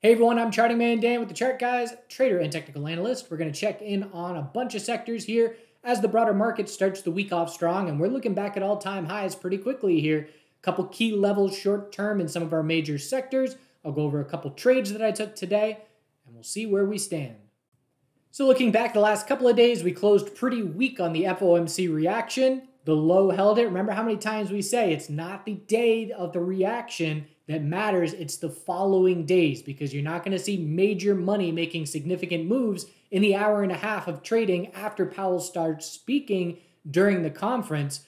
Hey everyone, I'm Charting Man Dan with the Chart Guys, trader and technical analyst. We're going to check in on a bunch of sectors here as the broader market starts the week off strong, and we're looking back at all-time highs pretty quickly here. A couple key levels short term in some of our major sectors. I'll go over a couple trades that I took today, and we'll see where we stand. So looking back the last couple of days, we closed pretty weak on the FOMC reaction. The low held it. Remember how many times we say it's not the day of the reaction that matters, it's the following days, because you're not going to see major money making significant moves in the hour and a half of trading after Powell starts speaking during the conference.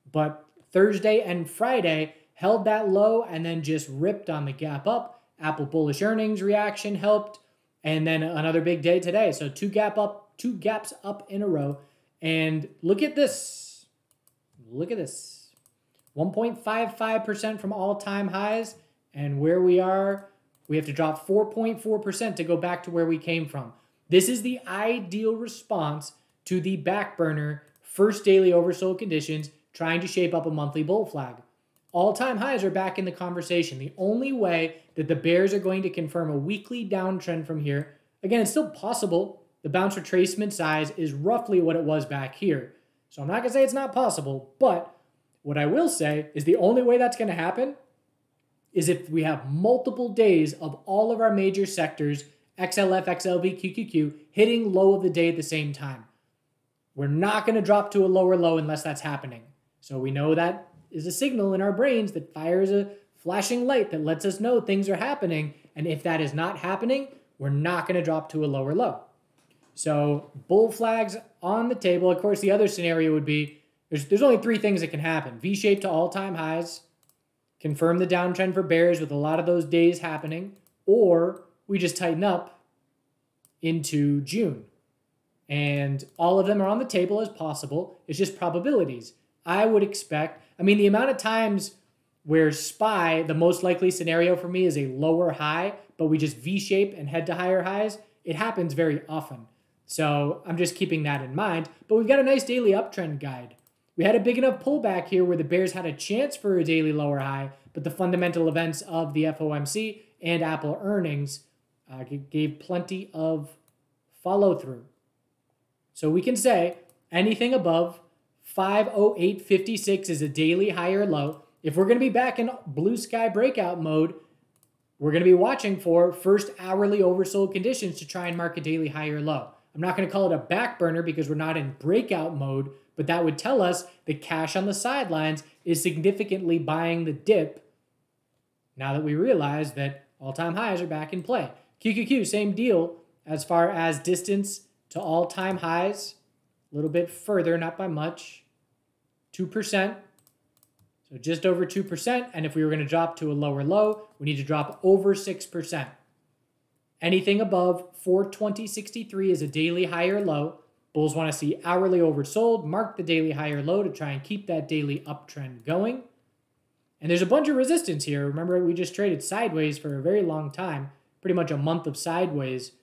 But Thursday and Friday held that low and then just ripped on the gap up. Apple bullish earnings reaction helped, and then another big day today. So two gaps up in a row. And look at this. Look at this. 1.55% from all-time highs. And where we are, we have to drop 4.4% to go back to where we came from. This is the ideal response to the back burner first daily oversold conditions trying to shape up a monthly bull flag. All-time highs are back in the conversation. The only way that the bears are going to confirm a weekly downtrend from here, again, it's still possible. The bounce retracement size is roughly what it was back here. So I'm not going to say it's not possible, but what I will say is the only way that's going to happen is if we have multiple days of all of our major sectors, XLF, XLV, QQQ, hitting low of the day at the same time. We're not going to drop to a lower low unless that's happening. So we know that is a signal in our brains that fires a flashing light that lets us know things are happening. And if that is not happening, we're not going to drop to a lower low. So bull flags on the table. Of course, the other scenario would be there's only three things that can happen. V-shape to all-time highs, confirm the downtrend for bears with a lot of those days happening, or we just tighten up into June. And all of them are on the table as possible. It's just probabilities. I would expect, the amount of times where SPY, the most likely scenario for me is a lower high, but we just V-shape and head to higher highs, it happens very often. So I'm just keeping that in mind. But we've got a nice daily uptrend guide. We had a big enough pullback here where the bears had a chance for a daily lower high, but the fundamental events of the FOMC and Apple earnings gave plenty of follow-through. So we can say anything above 508.56 is a daily high or low. If we're going to be back in blue sky breakout mode, we're going to be watching for first hourly oversold conditions to try and mark a daily high or low. I'm not going to call it a back burner because we're not in breakout mode, but that would tell us that cash on the sidelines is significantly buying the dip now that we realize that all-time highs are back in play. QQQ, same deal as far as distance to all-time highs. A little bit further, not by much. 2%. So just over 2%. And if we were going to drop to a lower low, we need to drop over 6%. Anything above 420.63 is a daily high or low. Bulls want to see hourly oversold, mark the daily high or low to try and keep that daily uptrend going. And there's a bunch of resistance here. Remember, we just traded sideways for a very long time, pretty much a month of sideways,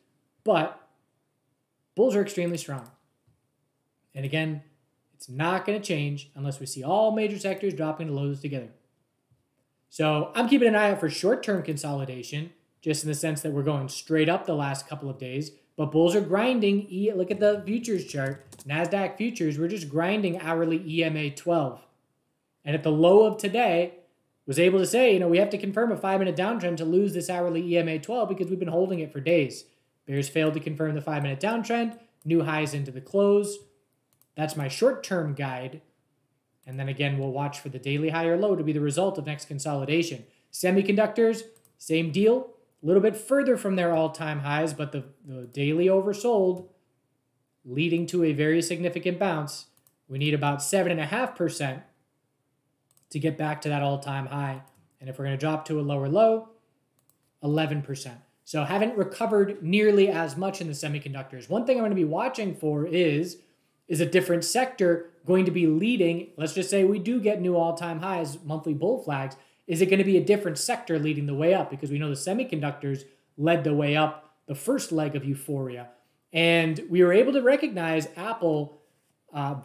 but bulls are extremely strong. And again, it's not going to change unless we see all major sectors dropping to lows together. So I'm keeping an eye out for short-term consolidation, just in the sense that we're going straight up the last couple of days. But bulls are grinding. Look at the futures chart. NASDAQ futures, we're just grinding hourly EMA 12. And at the low of today, was able to say, we have to confirm a 5-minute downtrend to lose this hourly EMA 12 because we've been holding it for days. Bears failed to confirm the 5-minute downtrend. New highs into the close. That's my short-term guide. And then again, we'll watch for the daily high or low to be the result of next consolidation. Semiconductors, same deal. A little bit further from their all-time highs, but the daily oversold, leading to a very significant bounce. We need about 7.5% to get back to that all-time high. And if we're going to drop to a lower low, 11%. So haven't recovered nearly as much in the semiconductors. One thing I'm going to be watching for is a different sector going to be leading? Let's just say we do get new all-time highs, monthly bull flags. Is it going to be a different sector leading the way up? Because we know the semiconductors led the way up, the first leg of euphoria. And we were able to recognize Apple,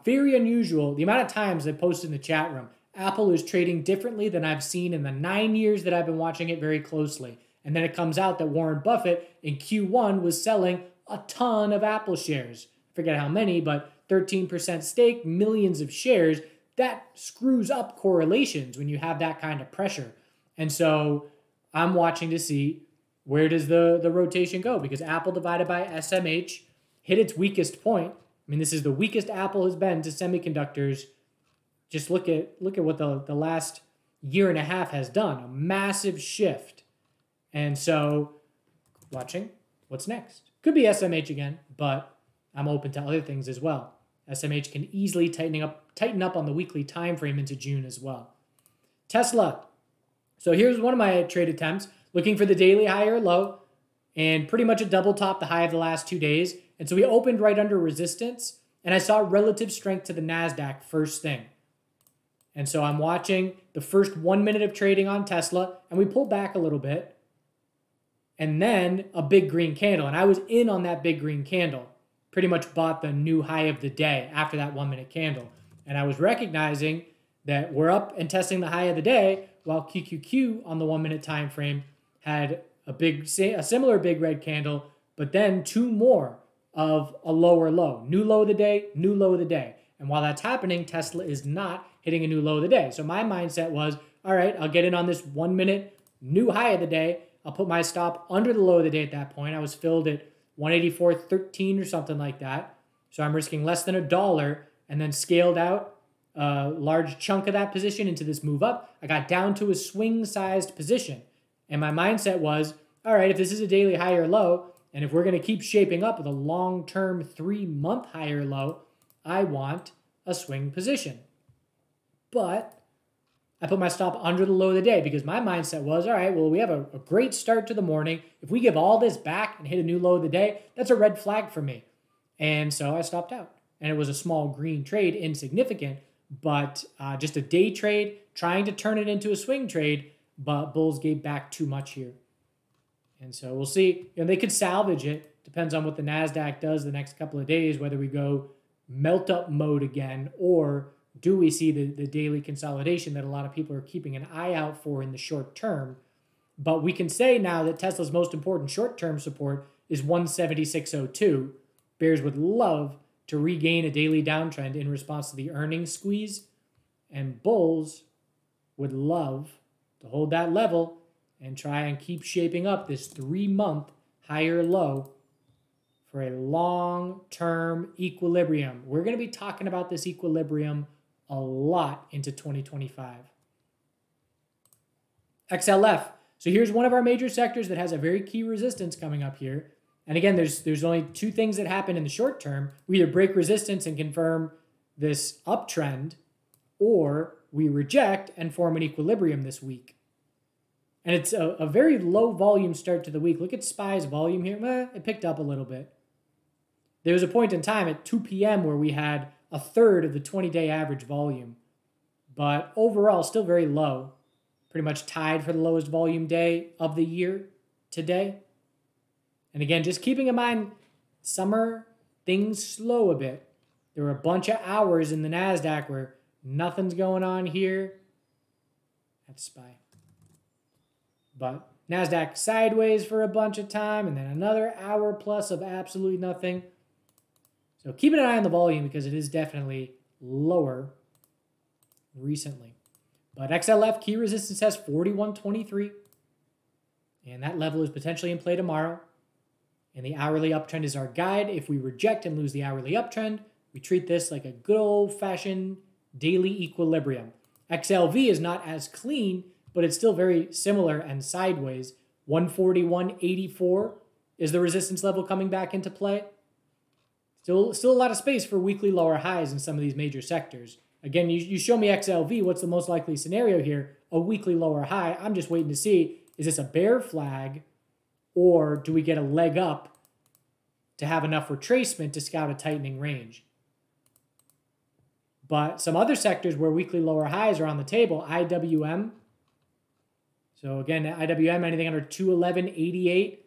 very unusual. The amount of times I posted in the chat room, Apple is trading differently than I've seen in the 9 years that I've been watching it very closely. And then it comes out that Warren Buffett in Q1 was selling a ton of Apple shares. I forget how many, but 13% stake, millions of shares. That screws up correlations when you have that kind of pressure. And so I'm watching to see where does the rotation go, because Apple divided by SMH hit its weakest point. I mean, this is the weakest Apple has been to semiconductors. Just look at what the last year and a half has done, a massive shift. And so watching what's next. Could be SMH again, but I'm open to other things as well. SMH can easily tighten up on the weekly time frame into June as well. Tesla. So here's one of my trade attempts, looking for the daily high or low, and pretty much a double top the high of the last 2 days. And so we opened right under resistance, and I saw relative strength to the NASDAQ first thing. And so I'm watching the first 1 minute of trading on Tesla, and we pulled back a little bit, and then a big green candle. And I was in on that big green candle, pretty much bought the new high of the day after that 1 minute candle. And I was recognizing that we're up and testing the high of the day, while QQQ on the 1 minute time frame had a similar big red candle, but then two more of a lower low. New low of the day, new low of the day. And while that's happening, Tesla is not hitting a new low of the day. So my mindset was, all right, I'll get in on this 1 minute new high of the day. I'll put my stop under the low of the day at that point. I was filled at 184.13 or something like that. So I'm risking less than $1 and then scaled out a large chunk of that position into this move up. I got down to a swing-sized position. And my mindset was, all right, if this is a daily high or low, and if we're going to keep shaping up with a long-term 3-month high or low, I want a swing position. But I put my stop under the low of the day because my mindset was, all right, well, we have a great start to the morning. If we give all this back and hit a new low of the day, that's a red flag for me. And so I stopped out. And it was a small green trade, insignificant, but just a day trade, trying to turn it into a swing trade, but bulls gave back too much here. And so we'll see. They could salvage it. Depends on what the NASDAQ does the next couple of days, whether we go melt up mode again, or do we see the daily consolidation that a lot of people are keeping an eye out for in the short term. But we can say now that Tesla's most important short-term support is 176.02. Bears would love to regain a daily downtrend in response to the earnings squeeze, and bulls would love to hold that level and try and keep shaping up this 3-month higher low for a long-term equilibrium. We're going to be talking about this equilibrium a lot into 2025. XLF. So here's one of our major sectors that has a very key resistance coming up here. And again, there's only two things that happen in the short term. We either break resistance and confirm this uptrend, or we reject and form an equilibrium this week. And it's a very low volume start to the week. Look at SPY's volume here. It picked up a little bit. There was a point in time at 2 p.m. where we had a third of the 20-day average volume. But overall, still very low. Pretty much tied for the lowest volume day of the year today. And again, just keeping in mind, summer, things slow a bit. There were a bunch of hours in the NASDAQ where nothing's going on here. That's SPY. But NASDAQ sideways for a bunch of time, and then another hour plus of absolutely nothing. So keeping an eye on the volume because it is definitely lower recently. But XLF key resistance has 41.23. And that level is potentially in play tomorrow. And the hourly uptrend is our guide. If we reject and lose the hourly uptrend, we treat this like a good old-fashioned daily equilibrium. XLV is not as clean, but it's still very similar and sideways. 141.84 is the resistance level coming back into play. Still a lot of space for weekly lower highs in some of these major sectors. Again, you show me XLV, what's the most likely scenario here? A weekly lower high. I'm just waiting to see, is this a bear flag, or do we get a leg up to have enough retracement to scout a tightening range? But some other sectors where weekly lower highs are on the table, IWM. So again, IWM, anything under 211.88,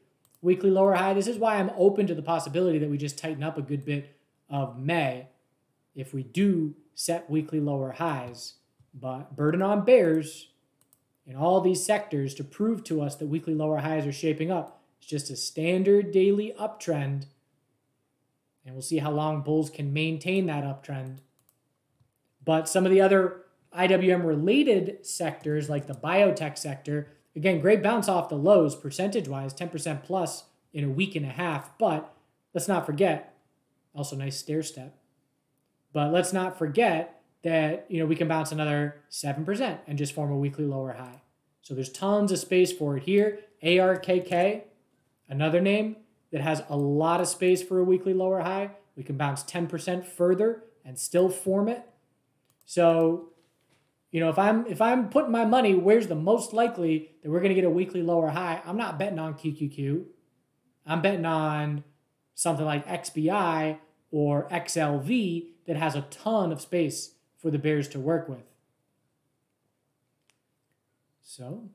weekly lower high. This is why I'm open to the possibility that we just tighten up a good bit of May if we do set weekly lower highs. But burden on bears in all these sectors to prove to us that weekly lower highs are shaping up. It's just a standard daily uptrend. And we'll see how long bulls can maintain that uptrend. But some of the other IWM-related sectors, like the biotech sector, again, great bounce off the lows percentage-wise, 10% plus in a week and a half. But let's not forget, also nice stair step. But let's not forget that, we can bounce another 7% and just form a weekly lower high. So there's tons of space for it here. ARKK, another name that has a lot of space for a weekly lower high. We can bounce 10% further and still form it. So, if I'm putting my money, where's the most likely that we're going to get a weekly lower high? I'm not betting on QQQ. I'm betting on something like XBI or XLV that has a ton of space for the bears to work with. So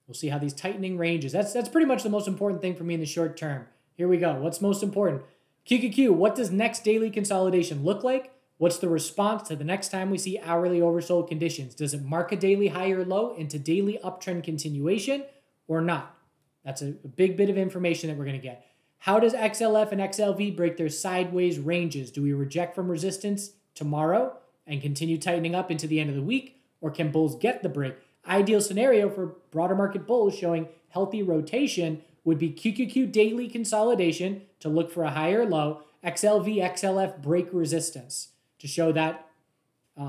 we'll see how these tightening ranges. That's pretty much the most important thing for me in the short term. Here we go. What's most important? QQQ, what does next daily consolidation look like? What's the response to the next time we see hourly oversold conditions? Does it mark a daily high or low into daily uptrend continuation or not? That's a big bit of information that we're going to get. How does XLF and XLV break their sideways ranges? Do we reject from resistance tomorrow and continue tightening up into the end of the week? Or can bulls get the break? Ideal scenario for broader market bulls showing healthy rotation would be QQQ daily consolidation to look for a higher low, XLV, XLF break resistance to show that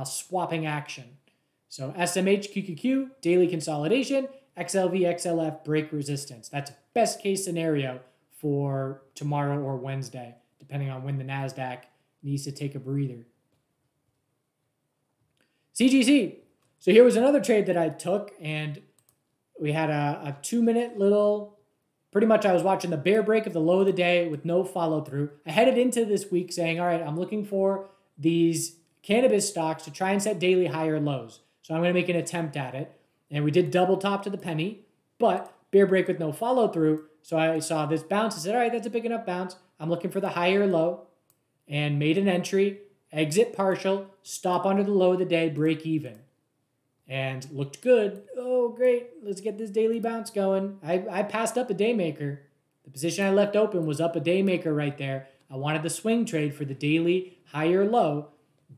swapping action. So SMH, QQQ, daily consolidation, XLV, XLF break resistance. That's best case scenario for tomorrow or Wednesday, depending on when the NASDAQ needs to take a breather. CGC. So here was another trade that I took, and we had a 2-minute little, pretty much I was watching the bear break of the low of the day with no follow through. I headed into this week saying, all right, I'm looking for these cannabis stocks to try and set daily higher lows. So I'm going to make an attempt at it. And we did double top to the penny, but bear break with no follow through. So I saw this bounce. I said, all right, that's a big enough bounce. I'm looking for the higher low and made an entry, exit partial, stop under the low of the day, break even. And looked good. Oh, great. Let's get this daily bounce going. I passed up a day maker. The position I left open was up a day maker right there. I wanted the swing trade for the daily higher low,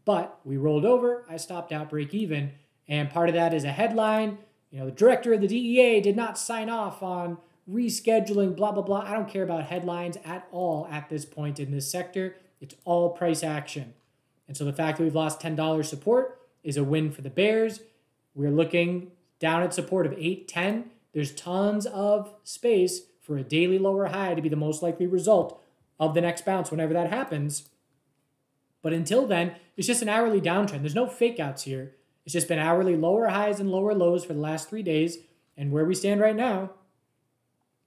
but we rolled over. I stopped out break even. And part of that is a headline. The director of the DEA did not sign off on rescheduling, blah, blah, blah. I don't care about headlines at all at this point in this sector. It's all price action. And so the fact that we've lost $10 support is a win for the bears. We're looking down at support of 8.10. There's tons of space for a daily lower high to be the most likely result of the next bounce whenever that happens. But until then, it's just an hourly downtrend. There's no fake outs here. It's just been hourly lower highs and lower lows for the last 3 days. And where we stand right now,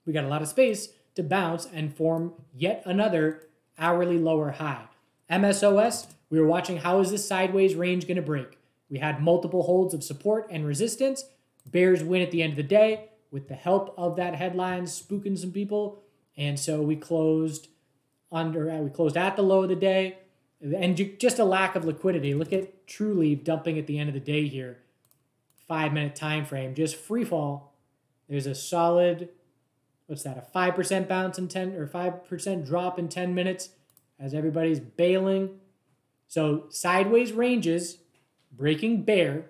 we got a lot of space to bounce and form yet another hourly lower high. MSOS, we were watching how is this sideways range going to break. We had multiple holds of support and resistance. Bears win at the end of the day with the help of that headline spooking some people. And so we closed at the low of the day. And just a lack of liquidity. Look at Trulieve dumping at the end of the day here. 5-minute time frame, just free fall. There's a solid, what's that, a 5% bounce in 10 or 5% drop in 10 minutes as everybody's bailing. So sideways ranges, breaking bear,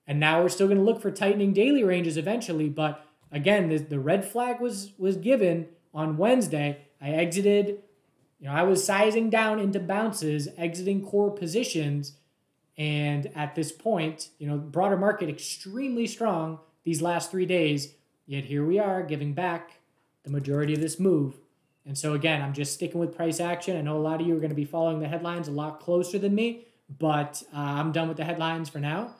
and now we're still going to look for tightening daily ranges eventually. But again, the red flag was given on Wednesday. I exited. I was sizing down into bounces, exiting core positions, and at this point, broader market extremely strong these last 3 days, yet here we are giving back the majority of this move. And so again, I'm just sticking with price action. I know a lot of you are going to be following the headlines a lot closer than me, but I'm done with the headlines for now.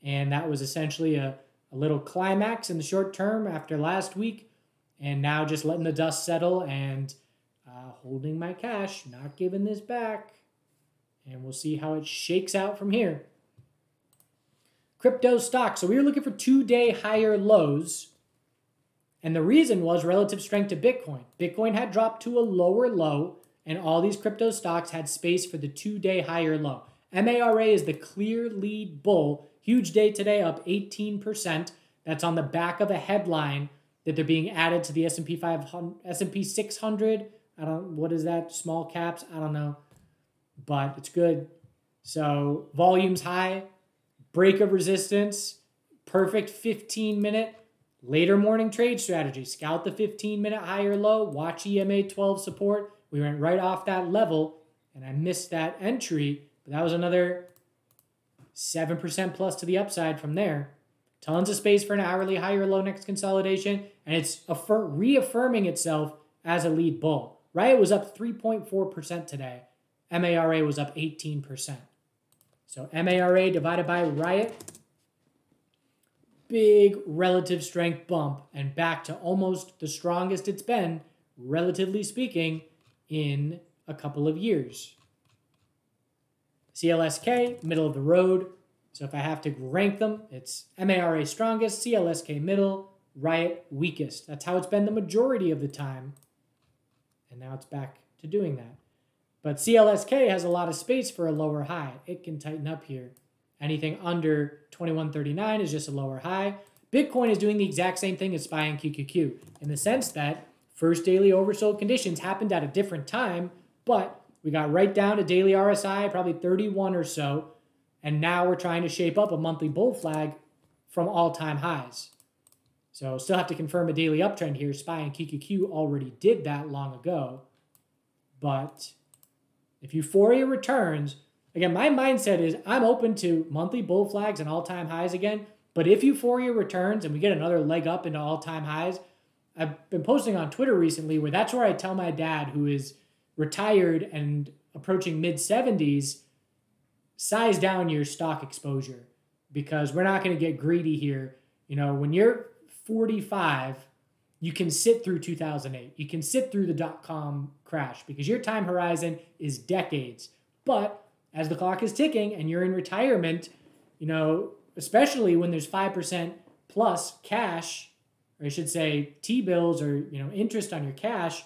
And that was essentially a little climax in the short term after last week, and now just letting the dust settle and holding my cash, not giving this back, and we'll see how it shakes out from here. Crypto stocks. So we were looking for 2-day higher lows, and the reason was relative strength to Bitcoin. Bitcoin had dropped to a lower low, and all these crypto stocks had space for the 2-day higher low. MARA is the clear lead bull Huge day today, up 18%. That's on the back of a headline that they're being added to the S&P 500, S&P 600. What is that? Small caps? I don't know. But it's good. So volume's high, break of resistance, perfect 15-minute later morning trade strategy. Scout the 15-minute higher low, watch EMA 12 support. We went right off that level, and I missed that entry, but that was another 7% plus to the upside from there. Tons of space for an hourly higher low next consolidation, and it's reaffirming itself as a lead bull. Riot was up 3.4% today. MARA was up 18%. So MARA divided by Riot, big relative strength bump and back to almost the strongest it's been, relatively speaking, in a couple of years. CLSK, middle of the road. So if I have to rank them, it's MARA strongest, CLSK middle, Riot weakest. That's how it's been the majority of the time. And now it's back to doing that. But CLSK has a lot of space for a lower high. It can tighten up here. Anything under 2139 is just a lower high. Bitcoin is doing the exact same thing as SPY and QQQ in the sense that first daily oversold conditions happened at a different time, but we got right down to daily RSI, probably 31 or so, and now we're trying to shape up a monthly bull flag from all-time highs. So still have to confirm a daily uptrend here. SPY and QQQ already did that long ago, but if Euphoria returns, again, my mindset is I'm open to monthly bull flags and all-time highs again, but if Euphoria returns and we get another leg up into all-time highs, I've been posting on Twitter recently where that's where I tell my dad, who is retired and approaching mid-70s, size down your stock exposure because we're not going to get greedy here. You know, when you're 45, you can sit through 2008. You can sit through the dot-com crash because your time horizon is decades. But as the clock is ticking and you're in retirement, you know, especially when there's 5% plus cash, or I should say T-bills or, you know, interest on your cash,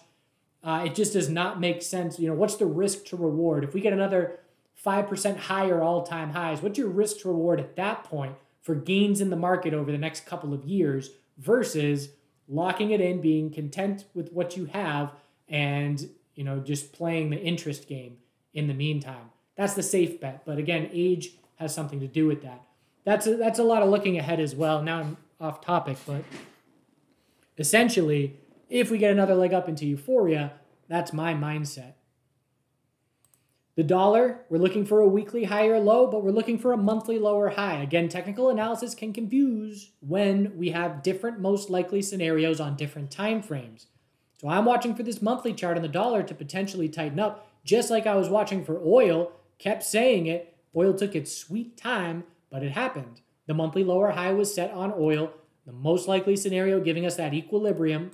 it just does not make sense. You know, what's the risk to reward? If we get another 5% higher all-time highs, what's your risk to reward at that point for gains in the market over the next couple of years versus locking it in, being content with what you have, and, you know, just playing the interest game in the meantime? That's the safe bet. But again, age has something to do with that. That's a lot of looking ahead as well. Now I'm off topic, but essentially, if we get another leg up into Euphoria, that's my mindset. The dollar, we're looking for a weekly higher low, but we're looking for a monthly lower high. Again, technical analysis can confuse when we have different most likely scenarios on different time frames. So I'm watching for this monthly chart on the dollar to potentially tighten up, just like I was watching for oil, kept saying it. Oil took its sweet time, but it happened. The monthly lower high was set on oil, the most likely scenario giving us that equilibrium.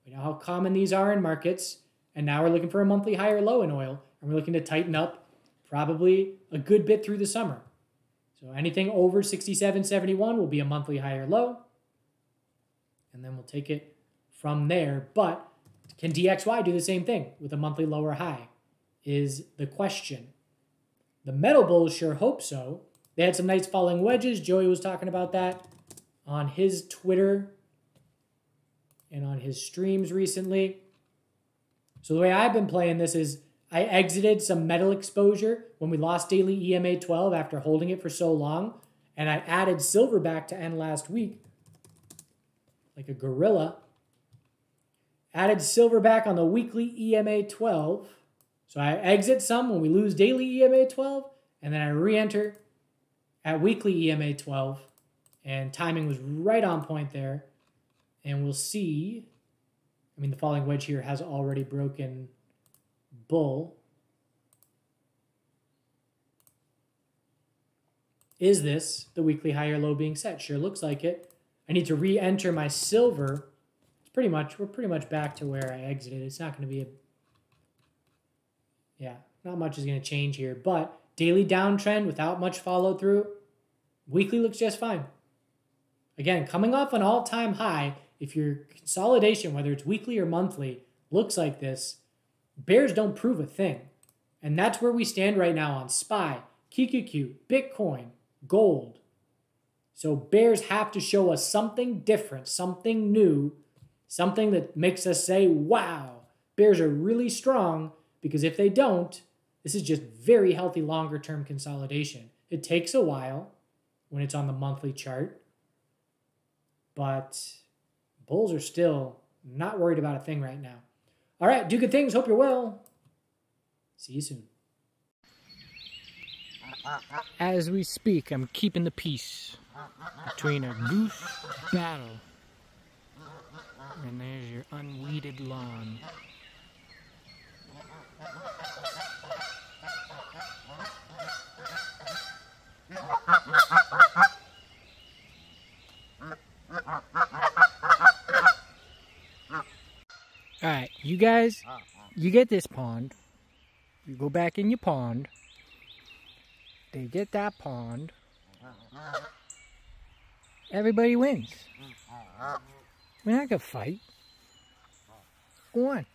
We know how common these are in markets, and now we're looking for a monthly higher low in oil, and we're looking to tighten up probably a good bit through the summer. So anything over 67.71 will be a monthly higher low, and then we'll take it from there. But can DXY do the same thing with a monthly lower high is the question. The metal bulls sure hope so. They had some nice falling wedges. Joey was talking about that on his Twitter and on his streams recently. So the way I've been playing this is I exited some metal exposure when we lost daily EMA 12 after holding it for so long, and I added silver back to end last week like a gorilla. Added silver back on the weekly EMA 12. So I exit some when we lose daily EMA 12, and then I re-enter at weekly EMA 12, and timing was right on point there. And we'll see, I mean, the falling wedge here has already broken bull. Is this the weekly higher low being set? Sure looks like it. I need to re-enter my silver. We're pretty much back to where I exited. It's not going to be not much is going to change here, but daily downtrend without much follow through. Weekly looks just fine. Again, coming off an all-time high, if your consolidation, whether it's weekly or monthly, looks like this, bears don't prove a thing. And that's where we stand right now on SPY, QQQ, Bitcoin, gold. So bears have to show us something different, something new, something that makes us say, wow, bears are really strong, because if they don't, this is just very healthy longer-term consolidation. It takes a while when it's on the monthly chart, but bulls are still not worried about a thing right now. All right, do good things. Hope you're well. See you soon. As we speak, I'm keeping the peace between a goose battle and there's your unweeded lawn. Alright, you guys, you get this pond. You go back in your pond. They get that pond. Everybody wins. We're not gonna fight. Go on.